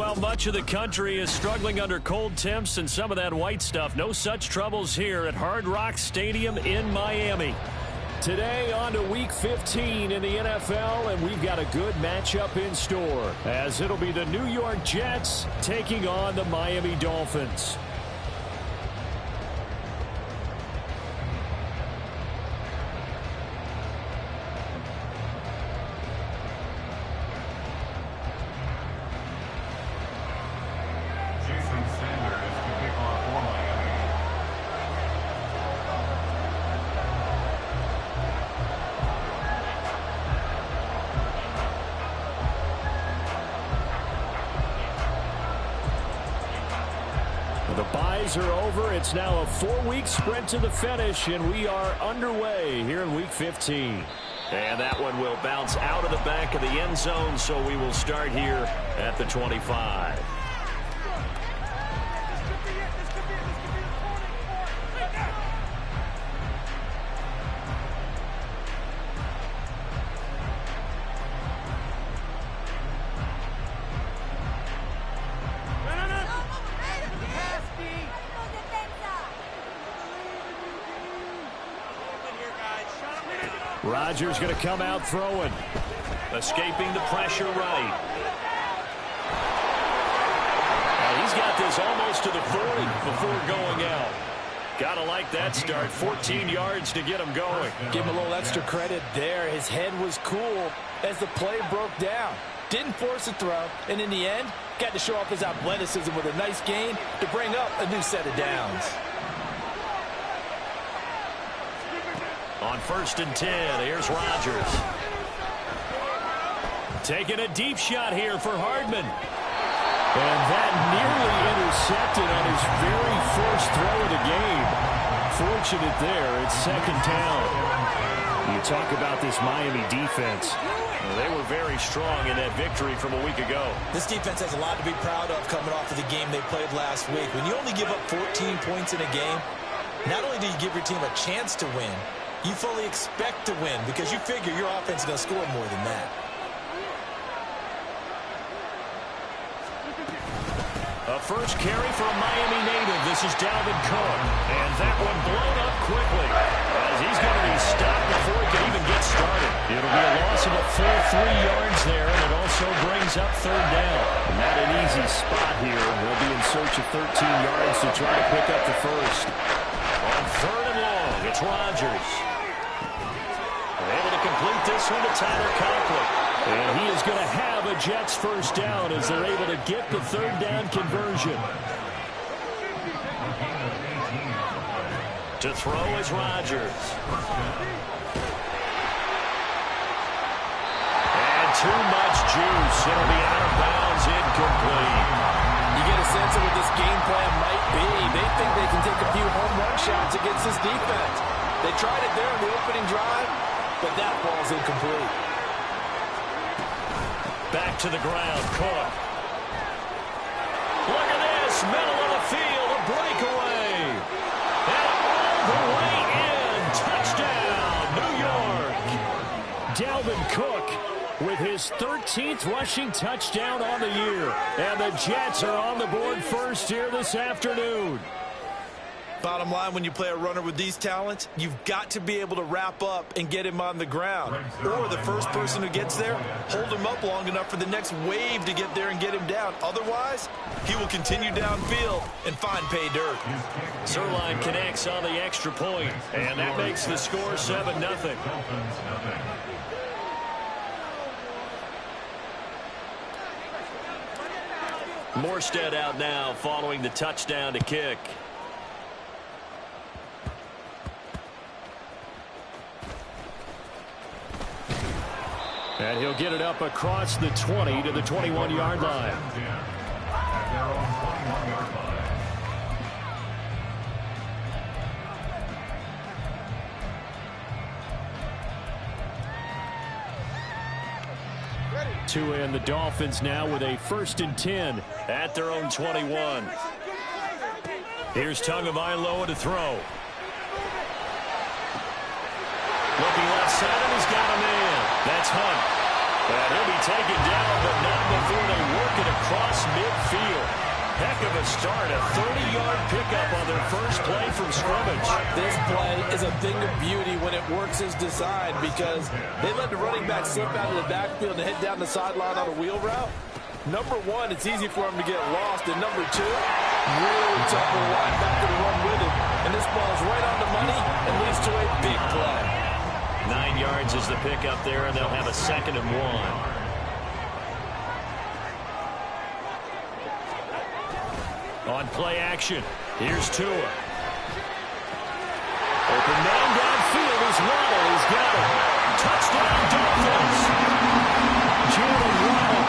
Well, much of the country is struggling under cold temps and some of that white stuff. No such troubles here at Hard Rock Stadium in Miami. Today on to Week 15 in the NFL, and we've got a good matchup in store, as it'll be the New York Jets taking on the Miami Dolphins. The byes are over. It's now a 4-week sprint to the finish, and we are underway here in Week 15. And that one will bounce out of the back of the end zone, so we will start here at the 25. Rodgers going to come out throwing. Escaping the pressure right. Now he's got this almost to the 40 before going out. Gotta like that start. 14 yards to get him going. Give him a little extra credit there. His head was cool as the play broke down. Didn't force a throw, and in the end, got to show off his athleticism with a nice gain to bring up a new set of downs. On 1st and 10, here's Rodgers. Taking a deep shot here for Hardman. And that nearly intercepted on his very first throw of the game. Fortunate there, it's 2nd down. You talk about this Miami defense. Well, they were very strong in that victory from a week ago. This defense has a lot to be proud of coming off of the game they played last week. When you only give up 14 points in a game, not only do you give your team a chance to win, you fully expect to win because you figure your offense is going to score more than that. A first carry for a Miami native. This is Dalvin Cook. And that one blown up quickly as he's going to be stopped before he can even get started. It'll be a loss of a full 3 yards there, and it also brings up 3rd down. Not an easy spot here. They'll be in search of 13 yards to try to pick up the first. On 3rd and long, it's Rodgers. Able to complete this one to Tyler Conklin. And he is going to have a Jets first down as they're able to get the 3rd down conversion. To throw is Rodgers. And too much juice. It'll be out of bounds, incomplete. You get a sense of what this game plan might be. They think they can take a few home run shots against this defense. They tried it there in the opening drive, but that ball's incomplete. Back to the ground, Cook. Look at this, middle of the field, a breakaway. And all the way in, touchdown, New York. Dalvin Cook with his 13th rushing touchdown on the year. And the Jets are on the board first here this afternoon. Bottom line, when you play a runner with these talents, you've got to be able to wrap up and get him on the ground. Or the first person who gets there, hold him up long enough for the next wave to get there and get him down. Otherwise, he will continue downfield and find pay dirt. Zerline connects on the extra point, and that makes the score 7-0. Morstead out now following the touchdown to kick. And he'll get it up across the 20 to the 21-yard line. Two in, the Dolphins now with a 1st and 10 at their own 21. Here's Tagovailoa to throw. Looking left side, and he's got him in. That's Hunt. And he'll be taken down, but not before they work it across across midfield. Heck of a start, a 30-yard pickup on their first play from scrimmage. This play is a thing of beauty when it works as designed because they let the running back slip out of the backfield and head down the sideline on a wheel route. Number one, it's easy for him to get lost. And number two, really tough for the linebacker to run with him. And this ball is right on the money and leads to a big play. 9 yards is the pickup there, and they'll have a 2nd and 1. On play action, here's Tua. Open man downfield is Waddle. He's got it. Touchdown, Dolphins. Jalen Waddle,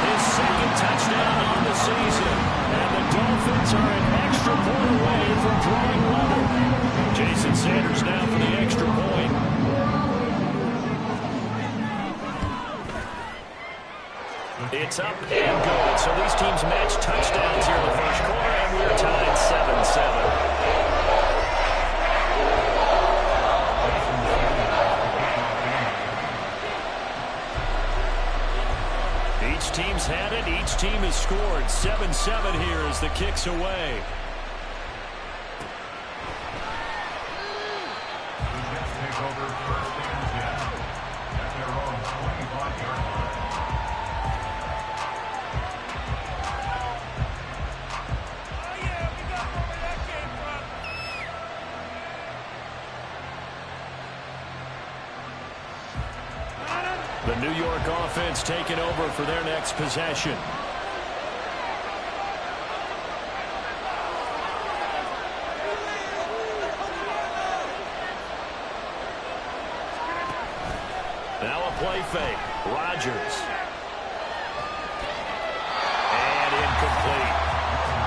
his 2nd touchdown on the season. And the Dolphins are an extra point away from drawing level. Jason Sanders now for the extra point. It's up and good. So these teams match touchdowns here in the first quarter, and we're tied 7-7. Each team's had it. Each team has scored. 7-7 here as the kick's away. The New York offense taking over for their next possession. Now a play fake. Rodgers. And incomplete.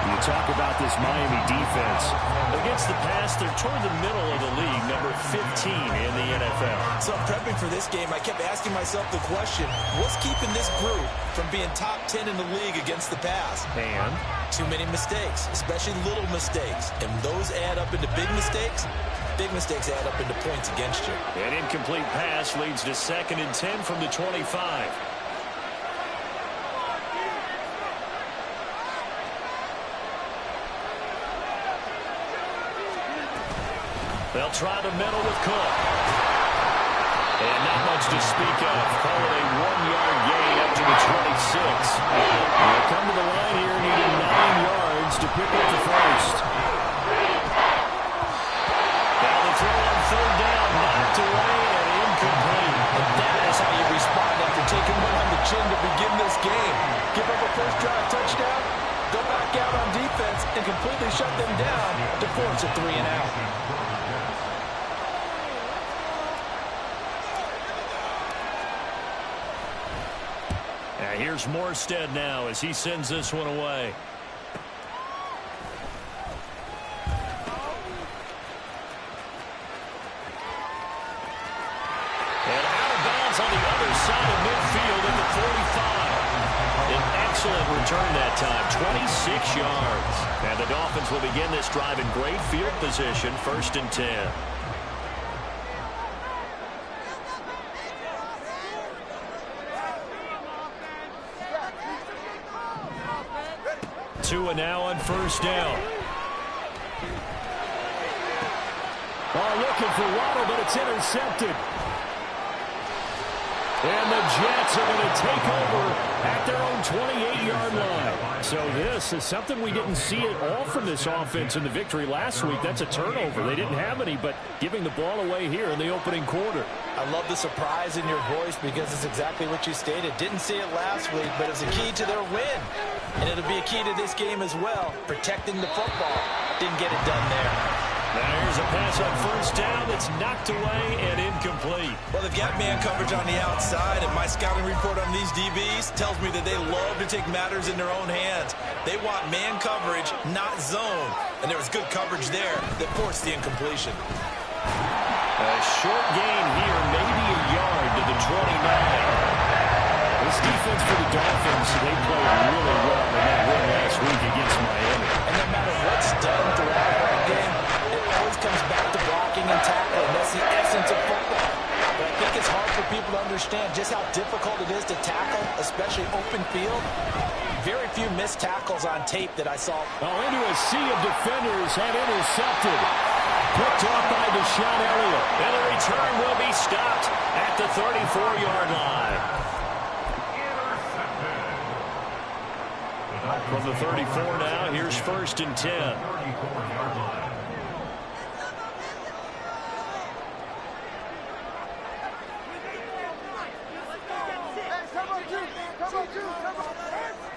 You talk about this Miami defense. Against the pass, they're toward the middle of the league, number 15 in the NFL. So prepping for this game, I kept asking myself the question, what's keeping this group from being top 10 in the league against the pass? And? Too many mistakes, especially little mistakes. And those add up into big mistakes. Big mistakes add up into points against you. An incomplete pass leads to 2nd and 10 from the 25. They'll try the middle with Cook. And not much to speak of. Call it a 1-yard gain up to the 26. They'll come to the line here needing 9 yards to pick up the first. Now the throw on 3rd down, knocked away and incomplete. And that is how you respond after taking one on the chin to begin this game. Give up a first drive touchdown, go back out on defense, and completely shut them down to force a 3-and-out. Here's Morstead now as he sends this one away. And out of bounds on the other side of midfield at the 45. An excellent return that time, 26 yards. And the Dolphins will begin this drive in great field position, 1st and 10. Tua now on 1st down. Oh, looking for Waddle, but it's intercepted. And the Jets are going to take over at their own 28-yard line. So this is something we didn't see at all from this offense in the victory last week. That's a turnover. They didn't have any, but giving the ball away here in the opening quarter. I love the surprise in your voice because it's exactly what you stated. Didn't see it last week, but it's a key to their win. And it'll be a key to this game as well, protecting the football. Didn't get it done there. Now here's a pass on 1st down that's knocked away and incomplete. Well, they've got man coverage on the outside, and my scouting report on these DBs tells me that they love to take matters in their own hands. They want man coverage, not zone. And there was good coverage there that forced the incompletion. A short gain here, maybe a yard to the 29. This defense for the Dolphins, they played really well in that win last week against Miami. And no matter what's done throughout that game, it always comes back to blocking and tackling. That's the essence of football. But I think it's hard for people to understand understand just how difficult it is to tackle, especially open field. Very few missed tackles on tape that I saw. Oh, into a sea of defenders and intercepted. Picked off by Deshaun Elliott. And the return will be stopped at the 34-yard line. From the 34 now, here's 1st and 10.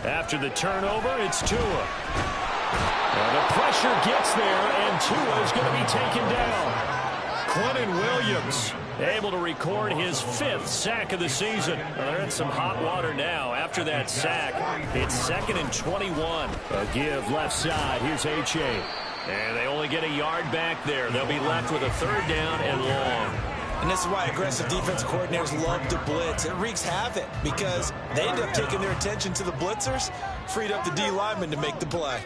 After the turnover, it's Tua. The pressure gets there, and Tua is going to be taken down. Quentin Williams able to record his 5th sack of the season. They're in some hot water now after that sack. It's 2nd and 21. A give left side. Here's H.A. And they only get a yard back there. They'll be left with a 3rd down and long. And this is why aggressive defensive coordinators love to blitz. It wreaks havoc because they end up taking their attention to the blitzers, freed up the D lineman to make the play.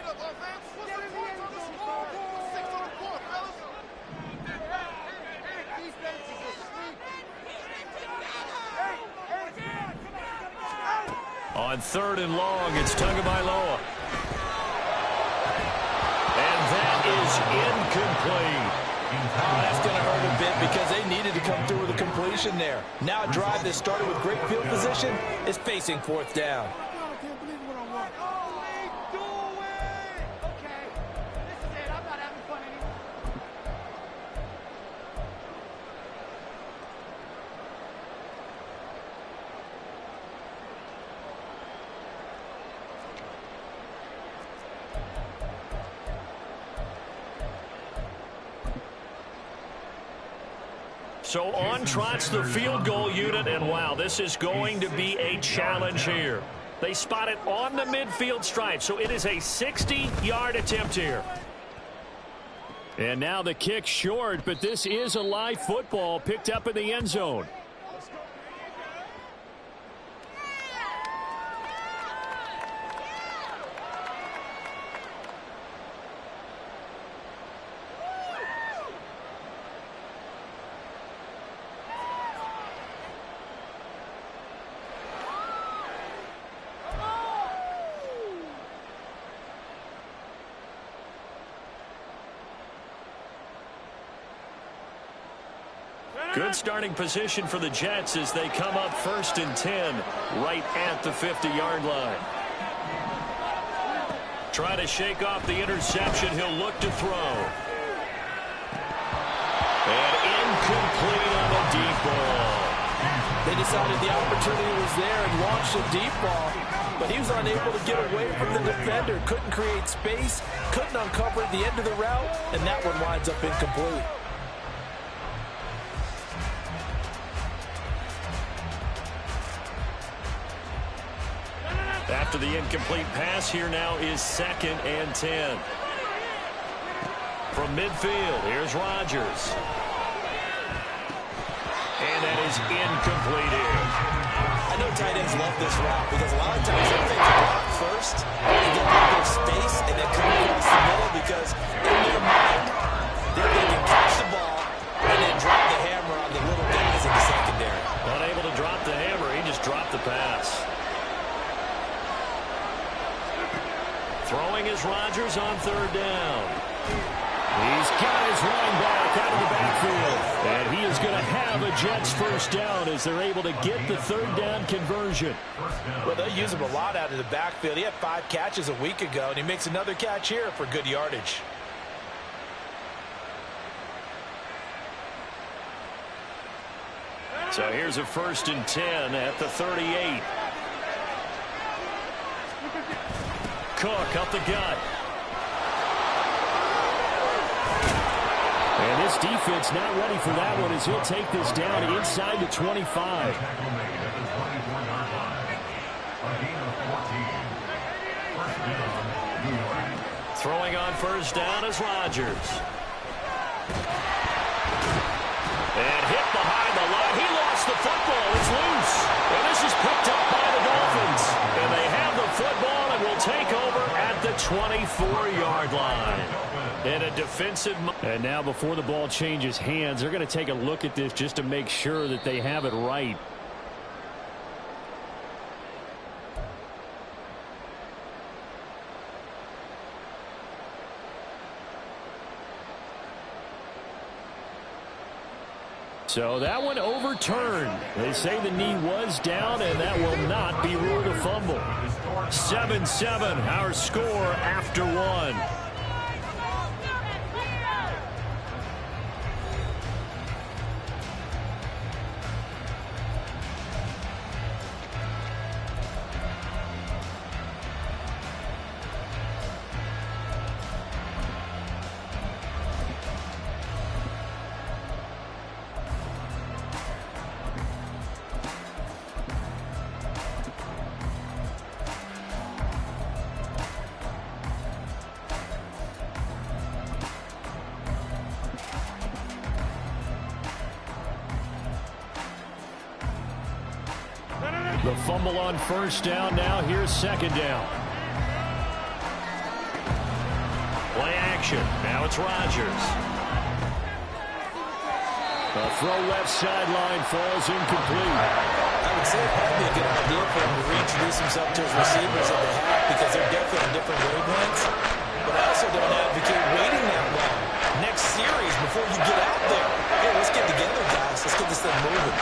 On 3rd and long, it's Tagovailoa. And that is incomplete. Oh, that's going to hurt a bit because they needed to come through with a completion there. Now a drive that started with great field position is facing 4th down. So on trots the field goal unit, and wow, this is going to be a challenge here. They spot it on the midfield stripe, so it is a 60-yard attempt here. And now the kick short, but this is a live football picked up in the end zone. Good starting position for the Jets as they come up 1st and 10 right at the 50-yard line. Try to shake off the interception. He'll look to throw. And incomplete on a deep ball. They decided the opportunity was there and launched a deep ball, but he was unable to get away from the defender. Couldn't create space, couldn't uncover the end of the route, and that one winds up incomplete. After the incomplete pass, here now is 2nd and 10. From midfield, here's Rodgers. And that is incomplete here. I know tight ends love this route because a lot of times they'll take the block first and get a little bit of space and then come across the middle because in their mind, they can catch the ball and then drop the hammer on the little guys in the secondary. Unable to drop the hammer, he just dropped the pass. Throwing is Rodgers on 3rd down. He's got his running back out of the backfield. And he is going to have a Jets 1st down as they're able to get the 3rd down conversion. Well, they use him a lot out of the backfield. He had 5 catches a week ago, and he makes another catch here for good yardage. So here's a 1st and 10 at the 38. Cook up the gut. And this defense not ready for that one as he'll take this down inside the 25. Throwing on 1st down is Rodgers. And hit behind the line. He lost the football. It's loose. And this is picked up by the Dolphins. And they have the football and will take over at the 24-yard line. And a defensive. And now before the ball changes hands, they're going to take a look at this just to make sure that they have it right. So that one overturned. They say the knee was down, and that will not be ruled a fumble. 7-7, our score after one. The fumble on first down. Now here's second down. Play action. Now it's Rodgers. A throw left sideline falls incomplete. I would say it might be a good idea for him to reintroduce himself to his receivers at the half because they're definitely on different wavelengths. But I also don't advocate waiting that long. Next series before you get out there. Hey, let's get together, guys. Let's get this thing moving.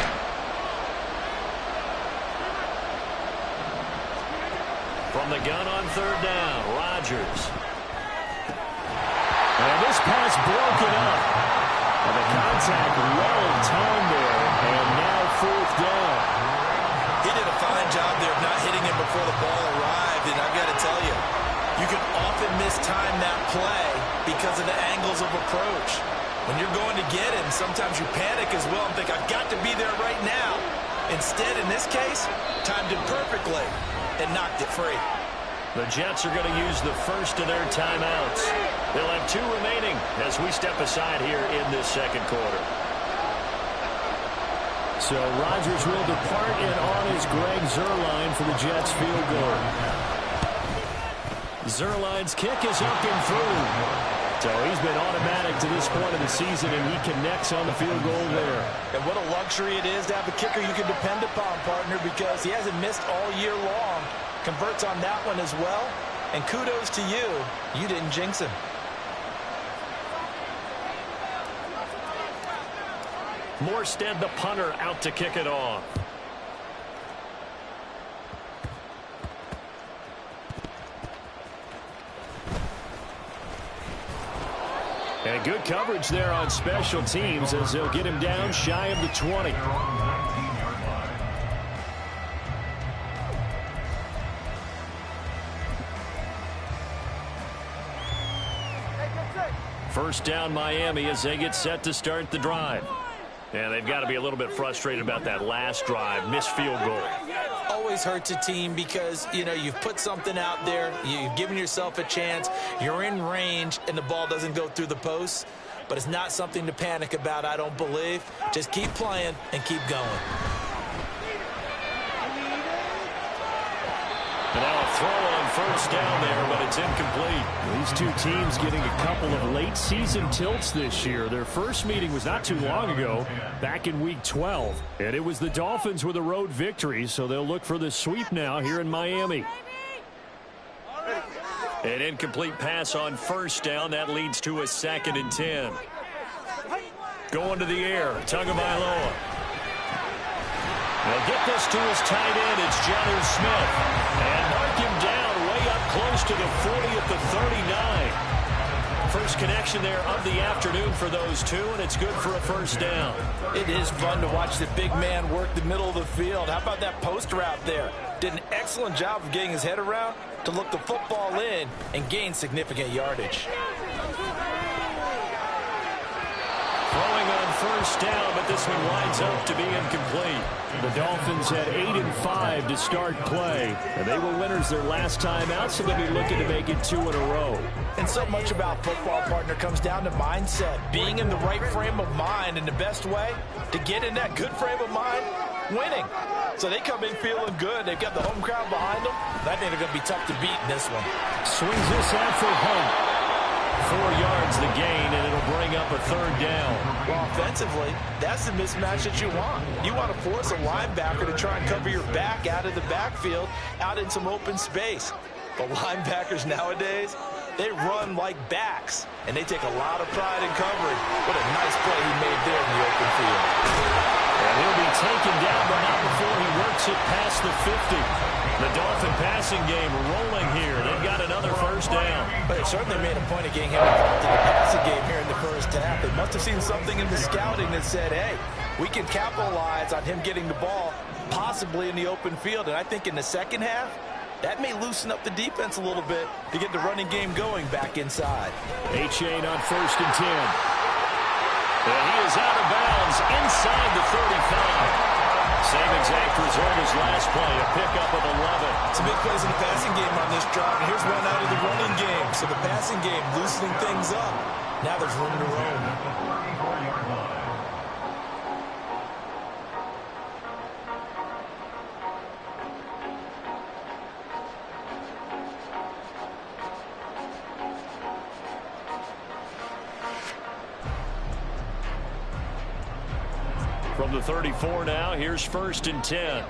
From the gun on third down, Rodgers. And this pass broken up. And the contact well timed there, and now fourth down. He did a fine job there of not hitting him before the ball arrived, and I've got to tell you, you can often mistime that play because of the angles of approach. When you're going to get him, sometimes you panic as well and think, I've got to be there right now. Instead, in this case, timed it perfectly and knocked it free. The Jets are going to use the first of their timeouts. They'll have 2 remaining as we step aside here in this second quarter. So Rodgers will depart, and on is Greg Zuerlein for the Jets field goal. Zuerlein's kick is up and through. So he's been automatic to this point of the season, and he connects on the field goal there. And what a luxury it is to have a kicker you can depend upon, partner, because he hasn't missed all year long. Converts on that one as well. And kudos to you. You didn't jinx him. Morstead, the punter, out to kick it off. And good coverage there on special teams as they'll get him down shy of the 20. First down Miami as they get set to start the drive. And they've got to be a little bit frustrated about that last drive, missed field goal. Always hurts a team because, you know, you've put something out there, you've given yourself a chance, you're in range, and the ball doesn't go through the posts. But it's not something to panic about, I don't believe. Just keep playing and keep going. And now a throw on first down there, but it's incomplete. These two teams getting a couple of late season tilts this year. Their first meeting was not too long ago, back in week 12. And it was the Dolphins with a road victory, so they'll look for the sweep now here in Miami. An incomplete pass on first down. That leads to a 2nd and 10. Going to the air, Tagovailoa. They'll get this to his tight end. It's Jonnu Smith. And mark him down way up close to the 40 at the 39. First connection there of the afternoon for those two, and it's good for a first down. It is fun to watch the big man work the middle of the field. How about that post route there? Did an excellent job of getting his head around to look the football in and gain significant yardage. Throwing on first down, but this one winds up to be incomplete. The Dolphins had 8 and 5 to start play, and they were winners their last time out, so they'll be looking to make it 2 in a row. And so much about football, partner, comes down to mindset. Being in the right frame of mind, and the best way to get in that good frame of mind, winning. So they come in feeling good. They've got the home crowd behind them. I think they're going to be tough to beat in this one. Swings this out for Hunt. 4 yards the gain, and it'll bring up a 3rd down. Well, offensively, that's the mismatch that you want. You want to force a linebacker to try and cover your back out of the backfield, out in some open space. But linebackers nowadays, they run like backs, and they take a lot of pride in covering. What a nice play he made there in the open field. 50. The Dolphin passing game rolling here. They've got another first down. But they certainly made a point of getting him involved in the passing game here in the first half. They must have seen something in the scouting that said, hey, we can capitalize on him getting the ball, possibly in the open field. And I think in the second half, that may loosen up the defense a little bit to get the running game going back inside. A-Chain on 1st and 10. And he is out of bounds inside the 35. Same exact result as last play, a pickup of 11. Some big plays in the passing game on this drive, and here's one out of the running game. So the passing game loosening things up. Now there's room to roam. From the 34 now, here's 1st and 10.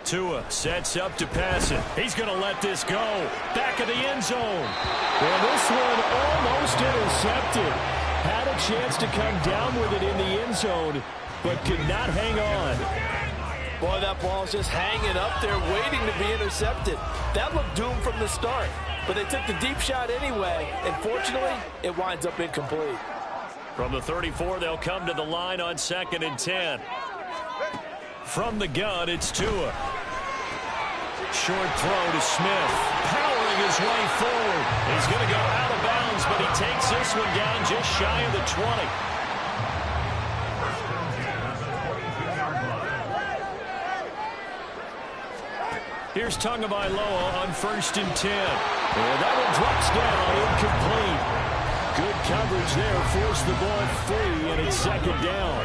Tua sets up to pass it. He's going to let this go. Back of the end zone. Well, this one almost intercepted. Had a chance to come down with it in the end zone, but could not hang on. Boy, that ball's just hanging up there waiting to be intercepted. That looked doomed from the start. But they took the deep shot anyway, and fortunately, it winds up incomplete. From the 34, they'll come to the line on 2nd and 10. From the gun, it's Tua. Short throw to Smith. Powering his way forward. He's going to go out of bounds, but he takes this one down just shy of the 20. Here's Tagovailoa on 1st and 10. And that one drops down, incomplete. Good coverage there, forced the ball free, and it's 2nd down.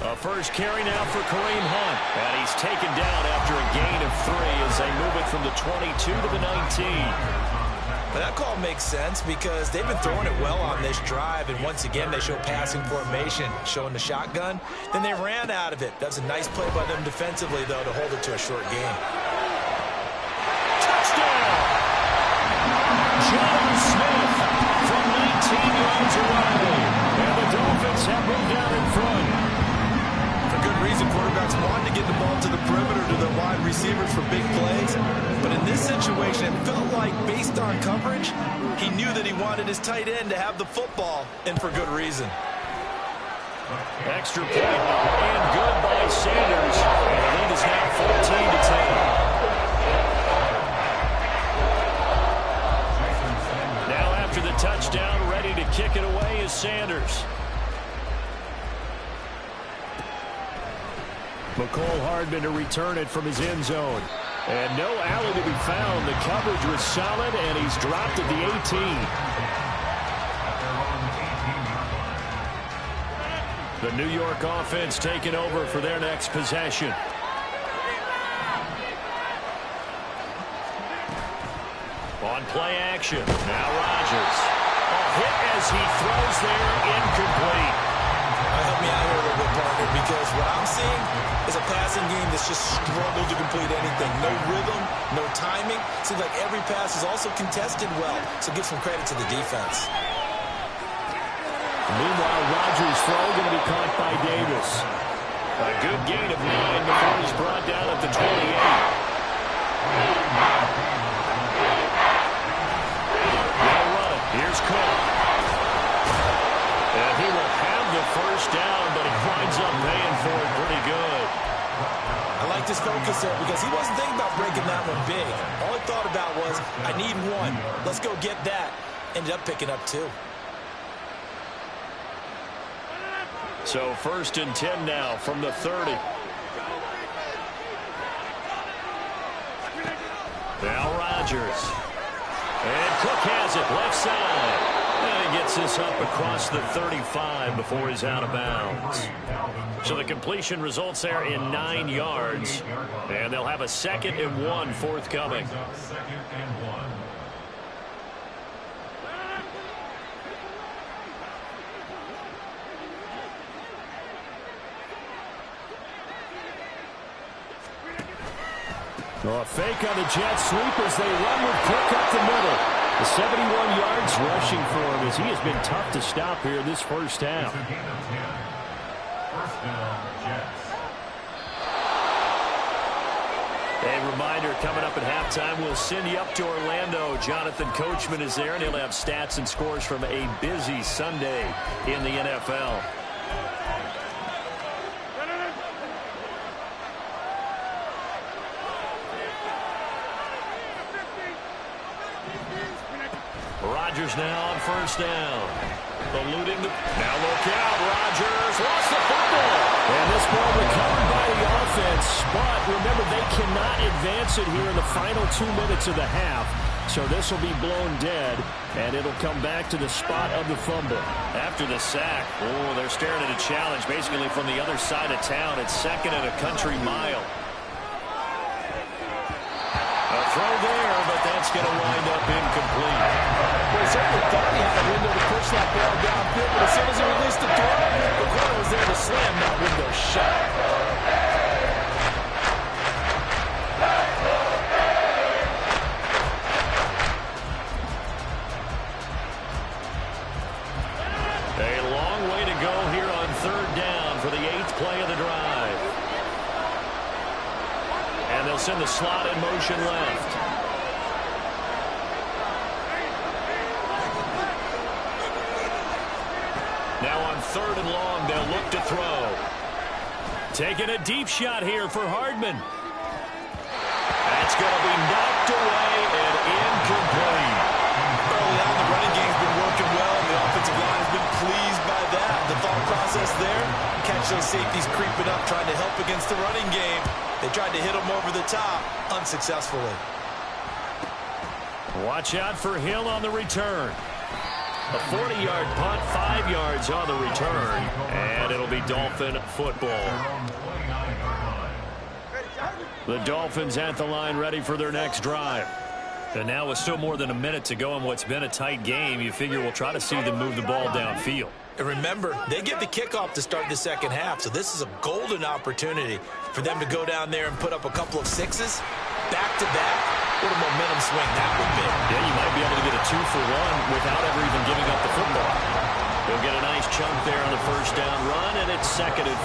A first carry now for Kareem Hunt. And he's taken down after a gain of 3 as they move it from the 22 to the 19. But that call makes sense because they've been throwing it well on this drive, and once again they show passing formation, showing the shotgun. Then they ran out of it. That's a nice play by them defensively, though, to hold it to a short gain. Touchdown! John Smith from 19 yards away. And the Dolphins have moved out in front. For good reason, quarterbacks wanted to get the ball to the perimeter to their wide receivers for big plays. But in this situation, it felt like, based on coverage, he knew that he wanted his tight end to have the football, and for good reason. Extra point and good by Sanders. And the lead is now 14-10. Now after the touchdown, ready to kick it away is Sanders. McCole Hardman to return it from his end zone. And no alley to be found. The coverage was solid, and he's dropped at the 18. The New York offense taking over for their next possession. On play action. Now Rodgers. A hit as he throws there, incomplete. Help me out here a little bit, partner, because what I'm seeing is a passing game that's just struggled to complete anything. No rhythm, no timing. Seems like every pass is also contested well, so give some credit to the defense. Meanwhile, Rodgers' throw going to be caught by Davis. A good gain of 9 before he's brought down at the 28. Now run it. Here's Cook. And he will have the first down, but he winds up paying for it pretty good. I like this focus there because he wasn't thinking about breaking that one big. All he thought about was, I need one. Let's go get that. Ended up picking up 2. So 1st and 10 now from the 30. Now Rodgers. And Cook has it left side. And he gets this up across the 35 before he's out of bounds. So the completion results there in 9 yards. And they'll have a 2nd and 1 forthcoming. A fake on the jet sweep as they run with Cook up the middle. The 71 yards rushing for him as he has been tough to stop here in this first half. A reminder, coming up at halftime, we'll send you up to Orlando. Jonathan Coachman is there, and he'll have stats and scores from a busy Sunday in the NFL. Rodgers now on first down. Eluding the... Now look out. Rodgers lost the football. And this ball recovered by the offense. But remember, they cannot advance it here in the final 2 minutes of the half. So this will be blown dead, and it'll come back to the spot of the fumble. After the sack, oh, they're staring at a challenge basically from the other side of town. It's second and a country mile. A throw there, but that's going to wind up incomplete. Well, he certainly thought he had a window to push that ball downfield, but as soon as he released the throw, the corner was there to slam that window shut. A long way to go here on third down for the 8th play of the drive. And they'll send the slot in motion left. Now on third and long, they'll look to throw. Taking a deep shot here for Hardman. That's going to be knocked away and incomplete. Early on, the running game's been working well, and the offensive line has been pleased by that. The thought process there, catch those safeties creeping up, trying to help against the running game. They tried to hit him over the top, unsuccessfully. Watch out for Hill on the return. A 40-yard punt, 5 yards on the return, and it'll be Dolphin football. The Dolphins at the line, ready for their next drive. And now with still more than a minute to go in what's been a tight game, you figure we'll try to see them move the ball downfield. And remember, they get the kickoff to start the second half, so this is a golden opportunity for them to go down there and put up a couple of sixes back-to-back. What a momentum swing that would be. Yeah, you might be able to get a 2-for-1 without ever even giving up the football. They'll get a nice chunk there on the first down run, and it's 2nd and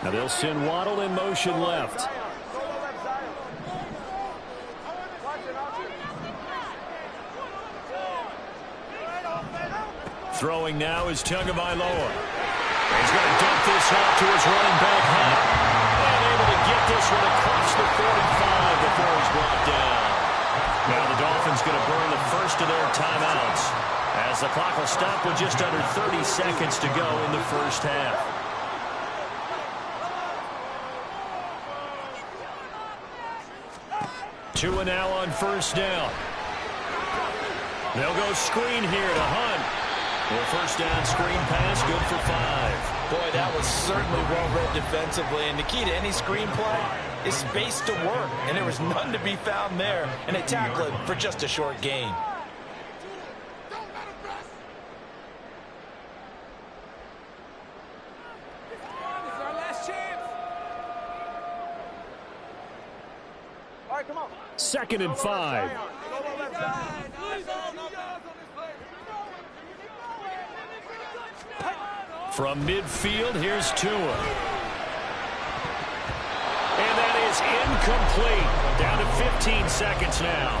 4. Now they'll send Waddle in motion left. Throwing now is Tagovailoa. He's going to dump this off to his running back, Hunt. And able to get this one across the 45 before he's brought down. Now the Dolphins going to burn the first of their timeouts as the clock will stop with just under 30 seconds to go in the first half. Two and now on first down. They'll go screen here to Hunt. Well, first down screen pass, good for 5. Boy, that was certainly well-read defensively, and the key to any screen play is space to work, and there was none to be found there, and they tackle it for just a short gain. This is our last chance. All right, come on. 2nd and 5. From midfield, here's Tua. And that is incomplete. Down to 15 seconds now.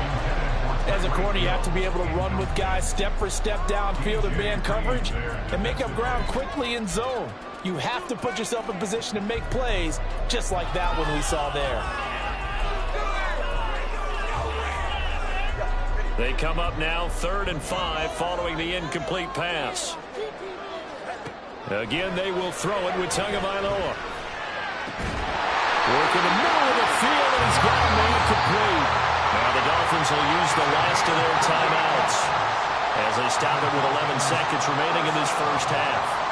As a corner, you have to be able to run with guys step for step downfield in man coverage and make up ground quickly in zone. You have to put yourself in position to make plays, just like that one we saw there. They come up now 3rd and 5 following the incomplete pass. Again, they will throw it with Tagovailoa. Work in the middle of the field, and he's got a man complete. Now the Dolphins will use the last of their timeouts as they stop it with 11 seconds remaining in this first half.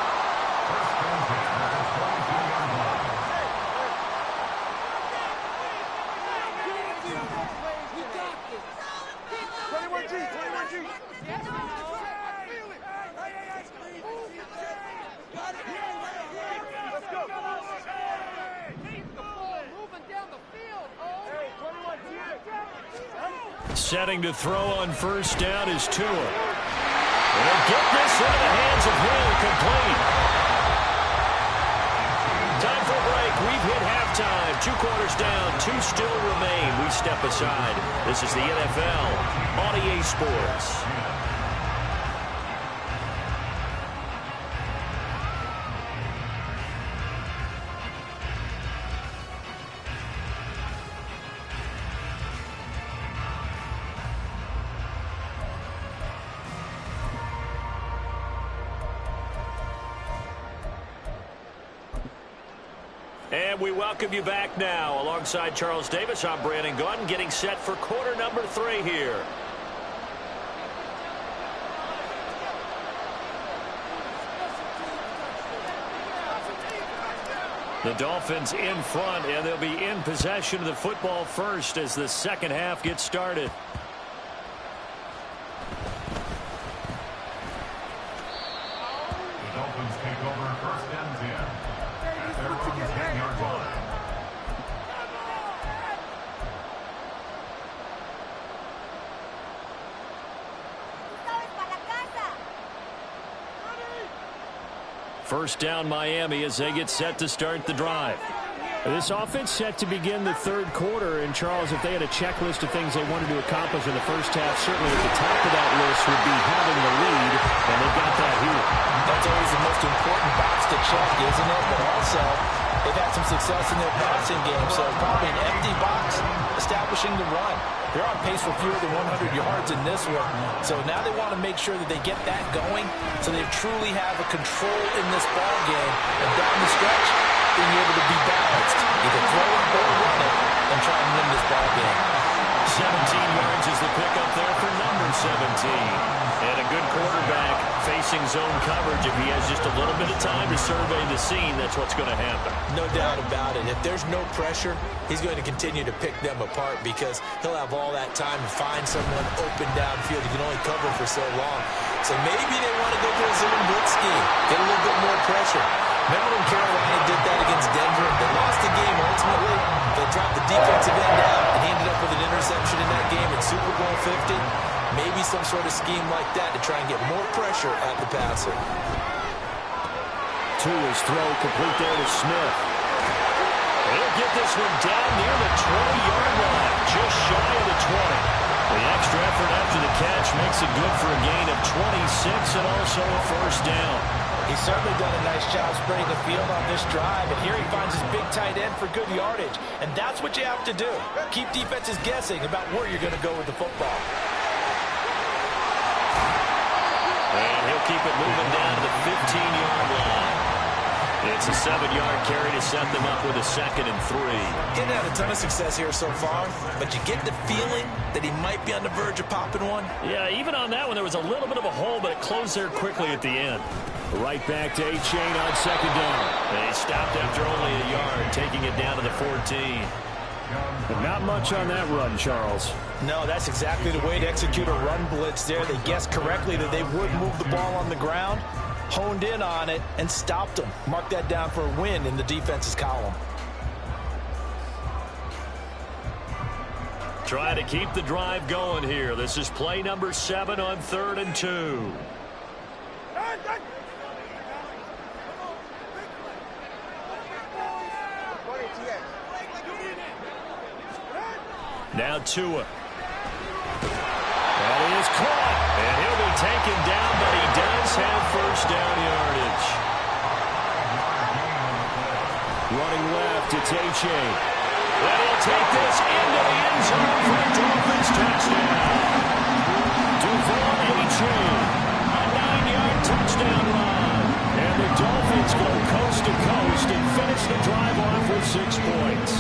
Setting to throw on first down is Tua. And they'll get this into the hands of Hill, complete. Time for a break. We've hit halftime. 2 quarters down, 2 still remain. We step aside. This is the NFL on EA Sports. And we welcome you back now. Alongside Charles Davis, I'm Brandon Gaudin, getting set for quarter number 3 here. The Dolphins in front, and they'll be in possession of the football first as the second half gets started. The Dolphins take over first and 10. Their own 10-yard line. First down Miami as they get set to start the drive. This offense set to begin the third quarter, and Charles, if they had a checklist of things they wanted to accomplish in the first half, certainly at the top of that list would be having the lead, and they've got that here. That's always the most important box to check, isn't it? But also, they've had some success in their passing game, so probably an empty box establishing the run. They're on pace for fewer than 100 yards in this one, so now they want to make sure that they get that going so they truly have a control in this ball game, and down the stretch, being able to be balanced, either throw it or run it, and try and win this ball game. 17 yards is the pickup there for number 17. And a good quarterback facing zone coverage. If he has just a little bit of time to survey the scene, that's what's going to happen. No doubt about it. If there's no pressure, he's going to continue to pick them apart because he'll have all that time to find someone open downfield. He can only cover for so long. So maybe they want to go to a zone blitz scheme, get a little bit more pressure. Remember when Carolina did that against Denver? They lost the game ultimately. They dropped the defensive end out, and he ended up with an interception in that game in Super Bowl 50. Maybe some sort of scheme like that to try and get more pressure at the passer. Tua's throw complete there to Smith. He'll get this one down near the 20-yard line, just shy of the 20. The extra effort after the catch makes it good for a gain of 26 and also a first down. He's certainly done a nice job spreading the field on this drive, and here he finds his big tight end for good yardage. And that's what you have to do. Keep defenses guessing about where you're going to go with the football. And he'll keep it moving down to the 15-yard line. It's a 7-yard carry to set them up with a 2nd and 3. Getting had a ton of success here so far, but you get the feeling that he might be on the verge of popping one. Yeah, even on that one, there was a little bit of a hole, but it closed there quickly at the end. Right back to A-Chain on 2nd down. They stopped after only a yard, taking it down to the 14. But not much on that run, Charles. No, that's exactly the way to execute a run blitz there. They guessed correctly that they would move the ball on the ground, honed in on it, and stopped them. Mark that down for a win in the defense's column. Try to keep the drive going here. This is play number 7 on 3rd and 2. Now Tua. That is caught. And he'll be taken down, but he does have first down yardage. Running left, it's A-Chain. And he'll take this into the end zone for a Dolphins touchdown. Devon A-Chain, a 9-yard touchdown run. And the Dolphins go coast to coast and finish the drive off with 6 points.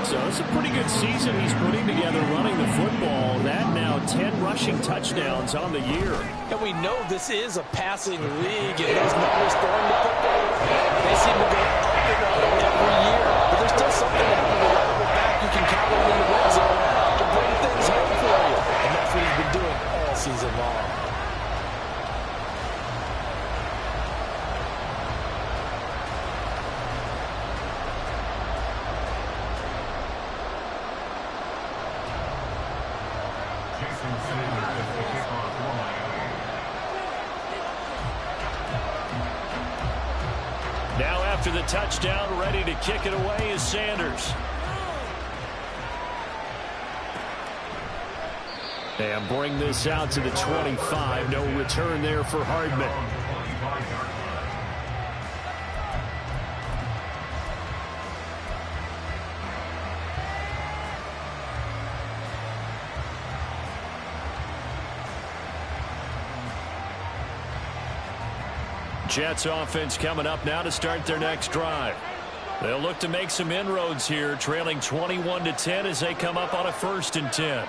So it's a pretty good season he's putting together running the football. That now 10 rushing touchdowns on the year. And we know this is a passing league, and those numbers throwing the football, they seem to go up and up every year. But there's still something that with a reliable back you can count on in the red zone to bring things home for you. And that's what he's been doing all season long. Now after the touchdown, ready to kick it away is Sanders. And bring this out to the 25. No return there for Hardman. Jets offense coming up now to start their next drive. They'll look to make some inroads here, trailing 21-10 as they come up on a 1st and 10.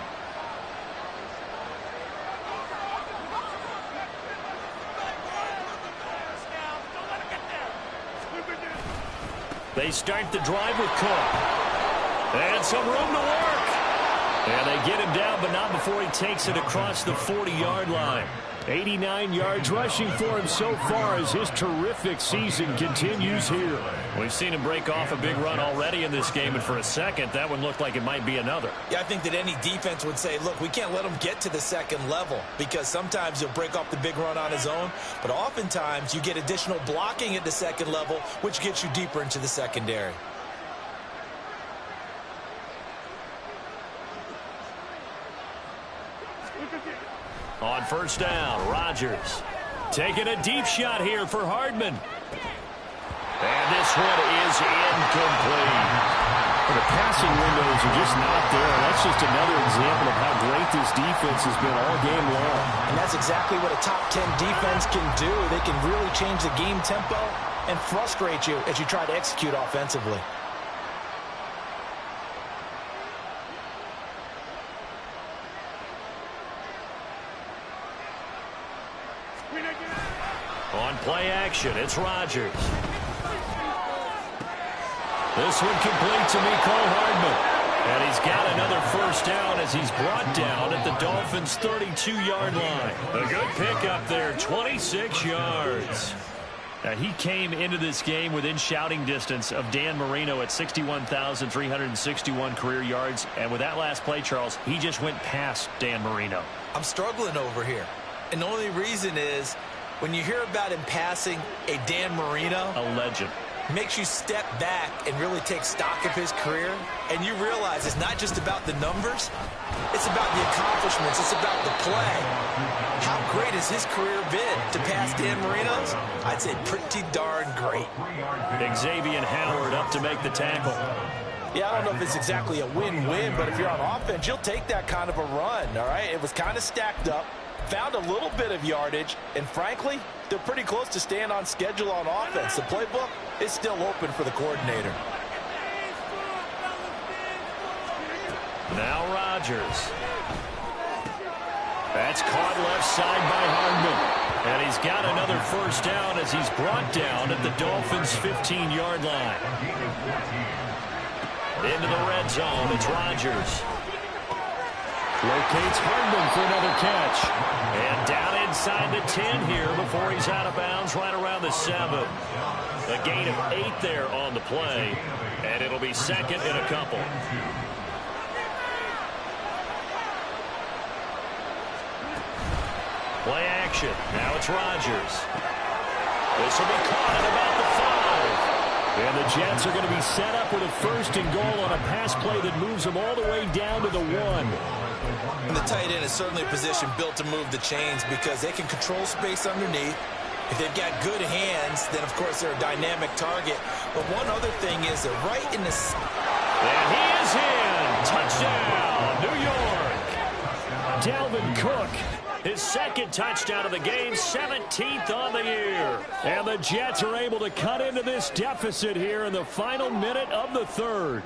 They start the drive with Cook. And some room to work. And they get him down, but not before he takes it across the 40-yard line. 89 yards rushing for him so far as his terrific season continues here. We've seen him break off a big run already in this game, and for a second, that one looked like it might be another. Yeah, I think that any defense would say, look, we can't let him get to the second level, because sometimes he'll break off the big run on his own, but oftentimes you get additional blocking at the second level, which gets you deeper into the secondary. On 1st down, Rodgers taking a deep shot here for Hardman. And this one is incomplete. The passing windows are just not there. That's just another example of how great this defense has been all game long. And that's exactly what a top 10 defense can do. They can really change the game tempo and frustrate you as you try to execute offensively. On play action, it's Rodgers. This one complete to Mecole Hardman. And he's got another 1st down as he's brought down at the Dolphins' 32-yard line. A good pickup there, 26 yards. Now, he came into this game within shouting distance of Dan Marino at 61,361 career yards. And with that last play, Charles, he just went past Dan Marino. I'm struggling over here. And the only reason is when you hear about him passing a Dan Marino, a legend, makes you step back and really take stock of his career, and you realize it's not just about the numbers, it's about the accomplishments, it's about the play. How great has his career been to pass Dan Marino's? I'd say pretty darn great. Xavier Howard up to make the tackle. Yeah, I don't know if it's exactly a win-win, but if you're on offense, you'll take that kind of a run, all right? It was kind of stacked up. Found a little bit of yardage, and frankly, they're pretty close to staying on schedule on offense. The playbook is still open for the coordinator. Now Rodgers. That's caught left side by Hardman. And he's got another 1st down as he's brought down at the Dolphins' 15-yard line. Into the red zone, it's Rodgers. Locates Hardman for another catch. And down inside the 10 here before he's out of bounds right around the 7. A gain of 8 there on the play. And it'll be 2nd and a couple. Play action. Now it's Rodgers. This will be caught at about the 5. And the Jets are going to be set up with a 1st and goal on a pass play that moves them all the way down to the 1. And the tight end is certainly a position built to move the chains because they can control space underneath. If they've got good hands, then, of course, they're a dynamic target. But one other thing is they're right in the... And he is in. Touchdown, New York. Dalvin Cook, his 2nd touchdown of the game, 17th on the year. And the Jets are able to cut into this deficit here in the final minute of the 3rd.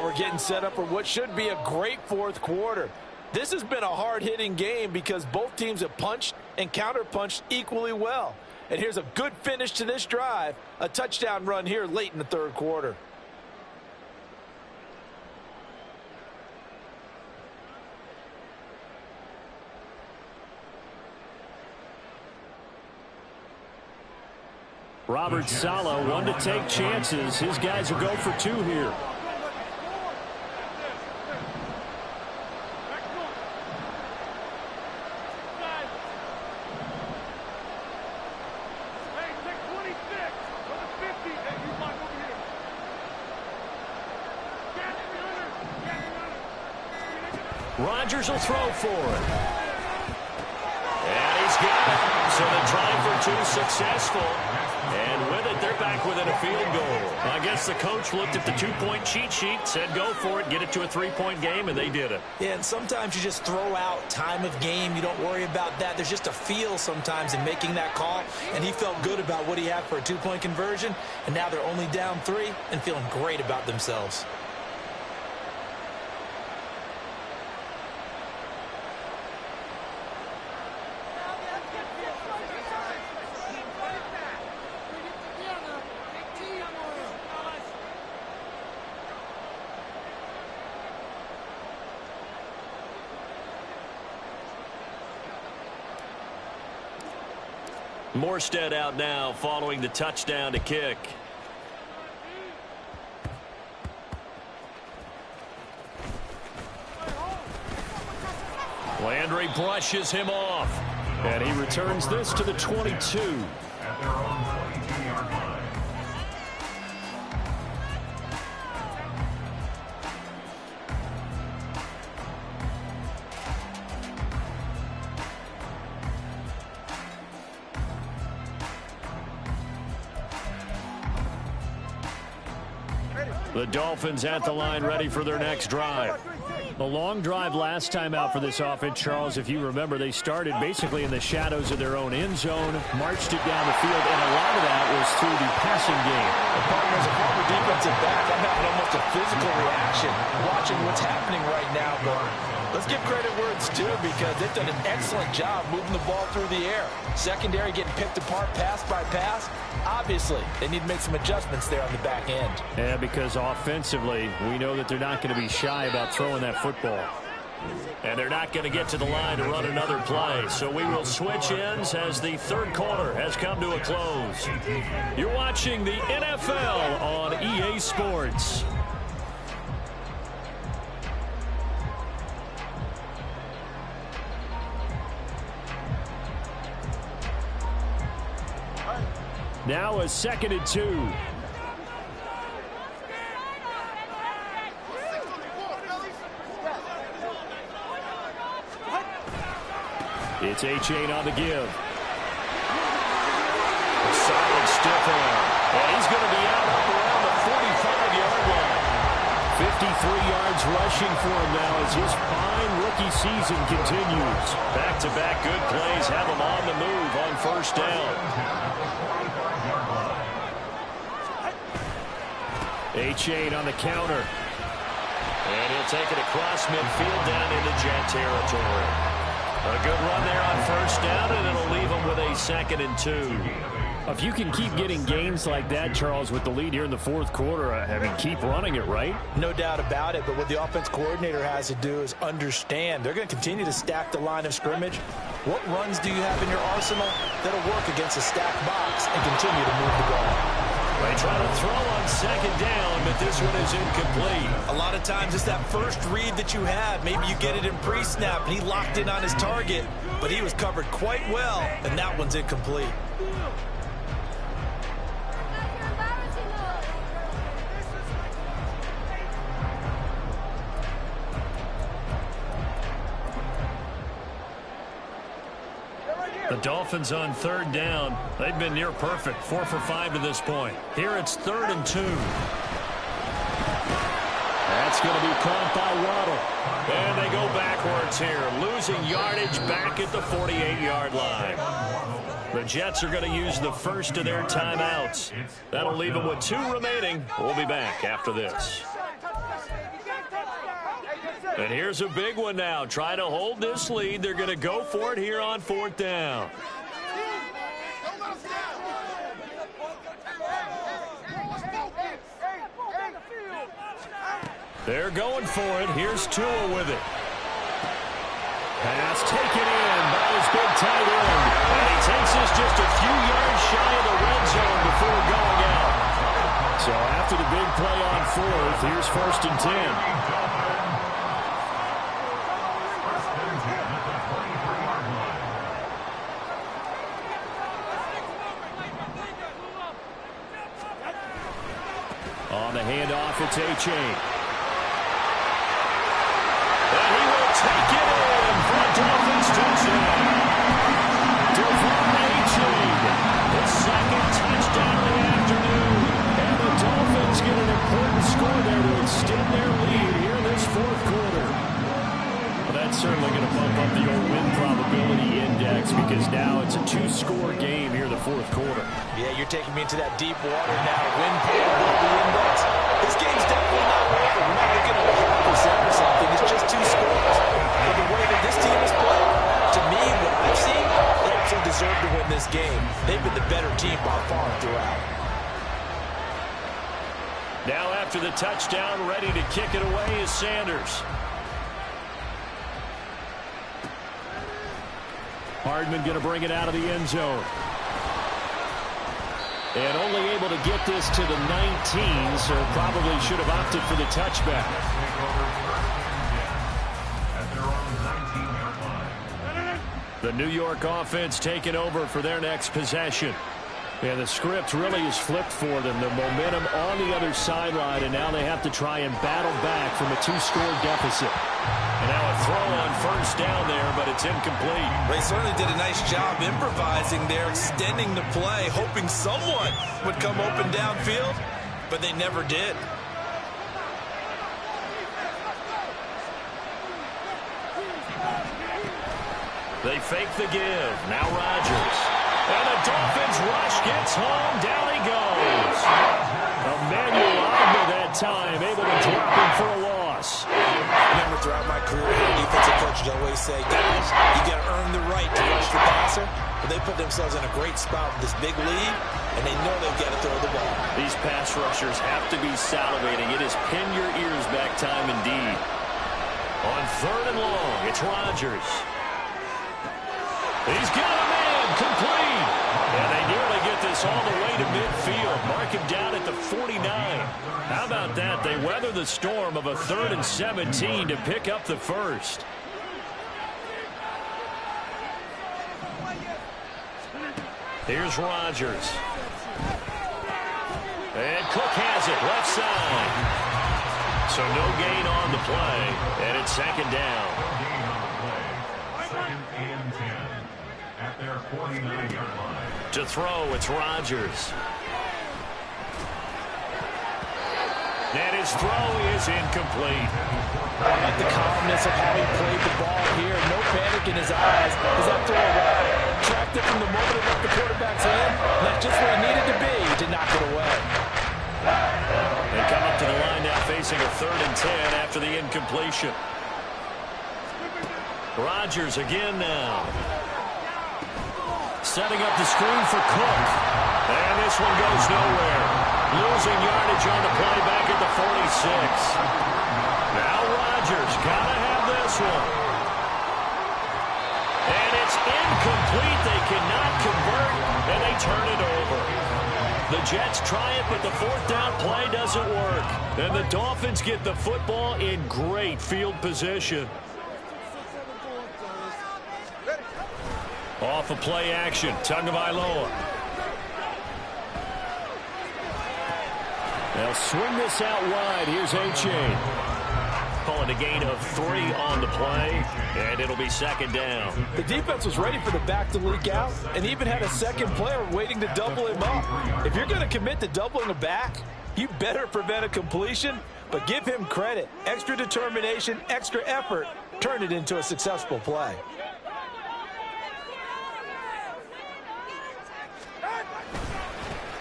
We're getting set up for what should be a great 4th quarter. This has been a hard-hitting game because both teams have punched and counter-punched equally well. And here's a good finish to this drive, a touchdown run here late in the 3rd quarter. Robert Saleh, one to take chances. His guys will go for 2 here. Rodgers will throw for it. And he's got it. So the try for two successful. And with it, they're back within a field goal. I guess the coach looked at the two-point cheat sheet, said go for it, get it to a three-point game, and they did it. Yeah, and sometimes you just throw out time of game. You don't worry about that. There's just a feel sometimes in making that call, and he felt good about what he had for a two-point conversion, and now they're only down 3 and feeling great about themselves. Morstead out now following the touchdown to kick. Landry brushes him off. And he returns this to the 22. At their own 22-yard line. The Dolphins at the line ready for their next drive. The long drive last time out for this offense, Charles, if you remember, they started basically in the shadows of their own end zone, marched it down the field, and a lot of that was through the passing game. As a former defensive back, I'm having almost a physical reaction watching what's happening right now. But let's give credit where it's due because they've done an excellent job moving the ball through the air. Secondary getting picked apart pass by pass. Obviously, they need to make some adjustments there on the back end. Yeah, because offensively, we know that they're not going to be shy about throwing that football. And they're not going to get to the line to run another play. So we will switch ends as the third quarter has come to a close. You're watching the NFL on EA Sports. Now a 2nd and 2. It's A-Chain on the give. Solid stiff arm. And he's going to be out up around the 45-yard line. 53 yards rushing for him now as his fine rookie season continues. Back-to-back good plays have him on the move on first down. A-Chain on the counter. And he'll take it across midfield down into Jet territory. A good run there on first down, and it'll leave him with a 2nd and 2. If you can keep getting gains like that, Charles, with the lead here in the fourth quarter, I mean, keep running it, right? No doubt about it, but what the offense coordinator has to do is understand. They're going to continue to stack the line of scrimmage. What runs do you have in your arsenal that'll work against a stacked box and continue to move the ball? They try to throw on second down, but this one is incomplete. A lot of times it's that first read that you have. Maybe you get it in pre-snap, and he locked in on his target, but he was covered quite well, and that one's incomplete. The Dolphins on third down. They've been near perfect, 4 for 5 to this point. Here it's 3rd and 2. That's going to be caught by Waddle. And they go backwards here, losing yardage back at the 48-yard line. The Jets are going to use the first of their timeouts. That'll leave them with 2 remaining. We'll be back after this. And here's a big one now. Try to hold this lead. They're going to go for it here on 4th down. They're going for it. Here's Tua with it. Pass taken in by his big tight end. And he takes us just a few yards shy of the red zone before going out. So after the big play on 4th, here's 1st and 10. On the handoff, it's A-Chain. And he will take the old win probability index because now it's a two-score game here in the fourth quarter. Yeah, you're taking me into that deep water now. Win probability index. This game's definitely not over. We're not looking at 100% or something. It's just two scores. But the way that this team has played, to me, what I've seen, they actually deserve to win this game. They've been the better team by far throughout. Now after the touchdown, ready to kick it away is Sanders. Hardman going to bring it out of the end zone. And only able to get this to the 19, so probably should have opted for the touchback. The New York offense taking over for their next possession. And the script really is flipped for them. The momentum on the other sideline, and now they have to try and battle back from a two-score deficit. And now a throw on first down there, but it's incomplete. They certainly did a nice job improvising there, extending the play, hoping someone would come open downfield, but they never did. They fake the give. Now Rodgers. And the Dolphins rush gets home. Down he goes. MAdden that time, able to drop him for a loss. Remember, throughout my career, defensive coaches always say, guys, you got to earn the right to rush the passer. But they put themselves in a great spot with this big lead, and they know they've got to throw the ball. These pass rushers have to be salivating. It is pin your ears back time indeed. On third and long, it's Rodgers. He's got a man complete. And they nearly get this all the way to midfield. Mark him down at the 49. How about that? They weather the storm of a 3rd and 17 to pick up the first. Here's Rodgers. And Cook has it left side. So no gain on the play. And it's second down. Second and 10 at their 49-yard line. To throw, it's Rodgers. And his throw is incomplete. I like the calmness of how he played the ball here. No panic in his eyes as that throw tracked it from the moment it left the quarterback's hand. And that's just where he needed to be to knock it away. They come up to the line now facing a 3rd and 10 after the incompletion. Rodgers again now. Setting up the screen for Cook. And this one goes nowhere. Losing yardage on the play back at the 46. Now Rodgers got to have this one. And it's incomplete. They cannot convert, and they turn it over. The Jets try it, but the 4th down play doesn't work. And the Dolphins get the football in great field position. Off of play action, Tagovailoa. They'll swing this out wide. Here's A-Chain. Calling a gain of 3 on the play, and it'll be second down. The defense was ready for the back to leak out and even had a second player waiting to double him up. If you're going to commit to doubling a back, you better prevent a completion, but give him credit. Extra determination, extra effort, turn it into a successful play.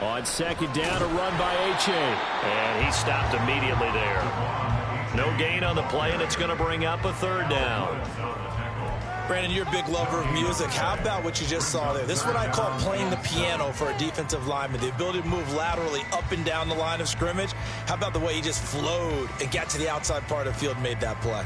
On second down, a run by A-Chain. And he stopped immediately there. No gain on the play, and it's going to bring up a 3rd down. Brandon, you're a big lover of music. How about what you just saw there? This is what I call playing the piano for a defensive lineman. The ability to move laterally up and down the line of scrimmage. How about the way he just flowed and got to the outside part of the field and made that play?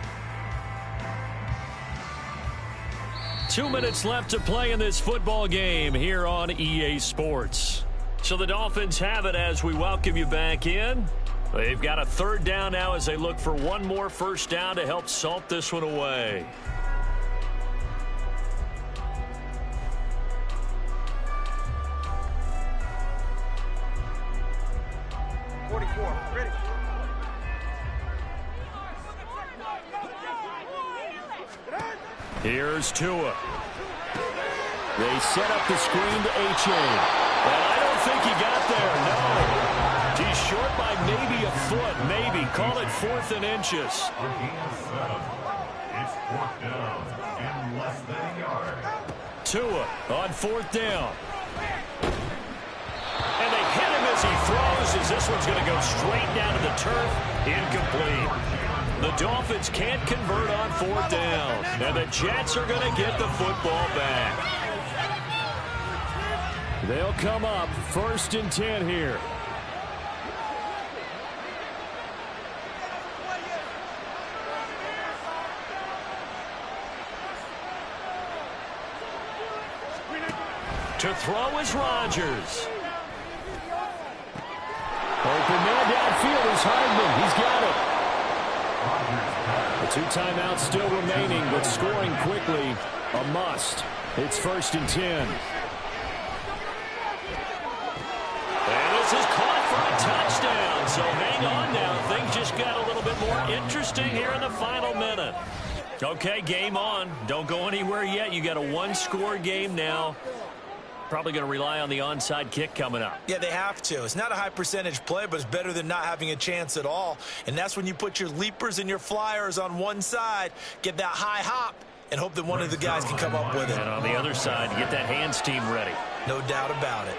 2 minutes left to play in this football game here on EA Sports. So the Dolphins have it as we welcome you back in. They've got a 3rd down now as they look for one more first down to help salt this one away. Ready. Here's Tua. They set up the screen to A-Chain. And I don't think he got there, no. He's short by maybe a foot, maybe. Call it 4th and inches. It's 4th down and less than a yard. Tua on 4th down. And they hit him as he throws, as this one's going to go straight down to the turf. Incomplete. The Dolphins can't convert on 4th down. And the Jets are going to get the football back. They'll come up 1st and 10 here. To throw is Rodgers. Open man downfield is Hardman. He's got it. The 2 timeouts still remaining, but scoring quickly, a must. It's 1st and 10. And this is caught for a touchdown. So hang on now. Things just got a little bit more interesting here in the final minute. Okay, game on. Don't go anywhere yet. You got a 1-score game now. Probably going to rely on the onside kick coming up. Yeah, they have to. It's not a high percentage play, but it's better than not having a chance at all. And that's when you put your leapers and your flyers on one side, get that high hop, and hope that one of the guys can come up with it. And on the other side, get that hands team ready. No doubt about it.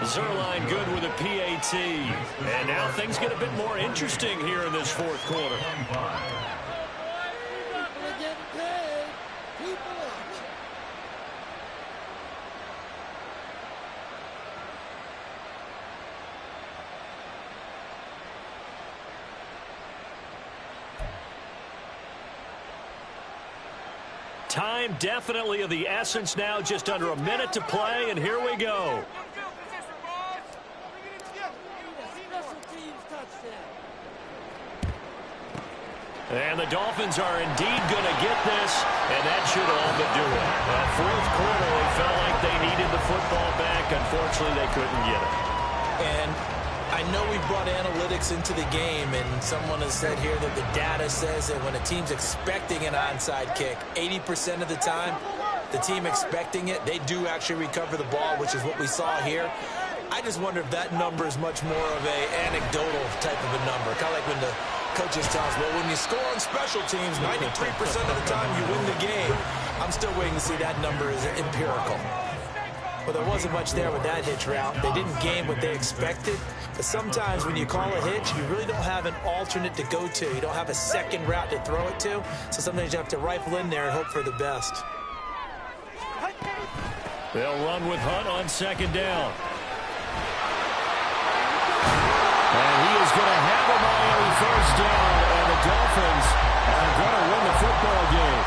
Zerline good with a PAT. And now things get a bit more interesting here in this 4th quarter. Time definitely of the essence now, just under a minute to play, and here we go. And the Dolphins are indeed going to get this, and that should all but do it. 4th quarter, they felt like they needed the football back. Unfortunately, they couldn't get it. And I know we brought analytics into the game, and someone has said here that the data says that when a team's expecting an onside kick, 80% of the time, the team expecting it, they do actually recover the ball, which is what we saw here. I just wonder if that number is much more of a anecdotal type of a number, kind of like when the coaches tell us, well, when you score on special teams, 93% of the time you win the game. I'm still waiting to see that number is empirical. Well, there wasn't much there with that hitch route. They didn't game what they expected. But sometimes when you call a hitch, you really don't have an alternate to go to. You don't have a second route to throw it to. So sometimes you have to rifle in there and hope for the best. They'll run with Hunt on 2nd down. And he is going to have a Miami 1st down, and the Dolphins are going to win the football game.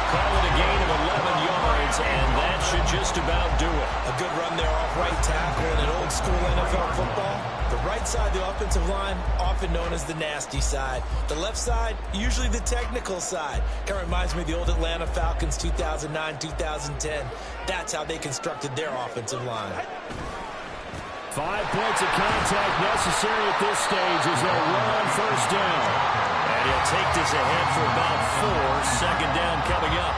Call it a gain of 11 yards, and that should just about do it. A good run there off right tackle in an old school NFL football. The right side of the offensive line, often known as the nasty side. The left side, usually the technical side. Kind of reminds me of the old Atlanta Falcons 2009, 2010. That's how they constructed their offensive line. 5 points of contact necessary at this stage as they'll run on 1st down. And he'll take this ahead for about 4. 2nd down coming up.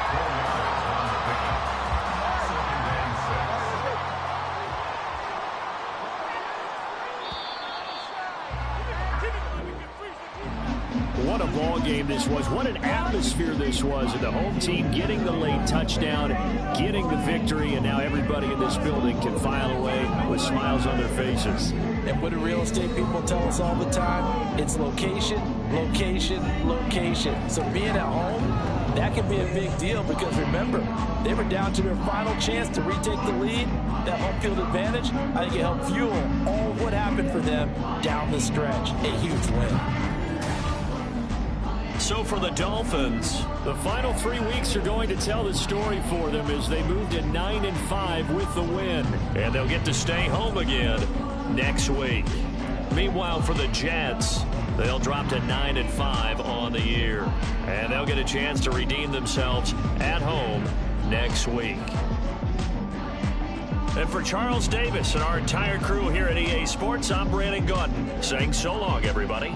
What a ball game this was. What an atmosphere this was. And the home team getting the late touchdown, getting the victory, and now everybody in this building can file away with smiles on their faces. And what do real estate people tell us all the time? It's location, location, location. So being at home, that can be a big deal because remember, they were down to their final chance to retake the lead. That home field advantage, I think it helped fuel all what happened for them down the stretch. A huge win. So for the Dolphins, the final 3 weeks are going to tell the story for them as they move to 9-5 with the win. And they'll get to stay home again next week. Meanwhile, for the Jets, they'll drop to 9-5 on the year. And they'll get a chance to redeem themselves at home next week. And for Charles Davis and our entire crew here at EA Sports, I'm Brandon Gaudin saying so long, everybody.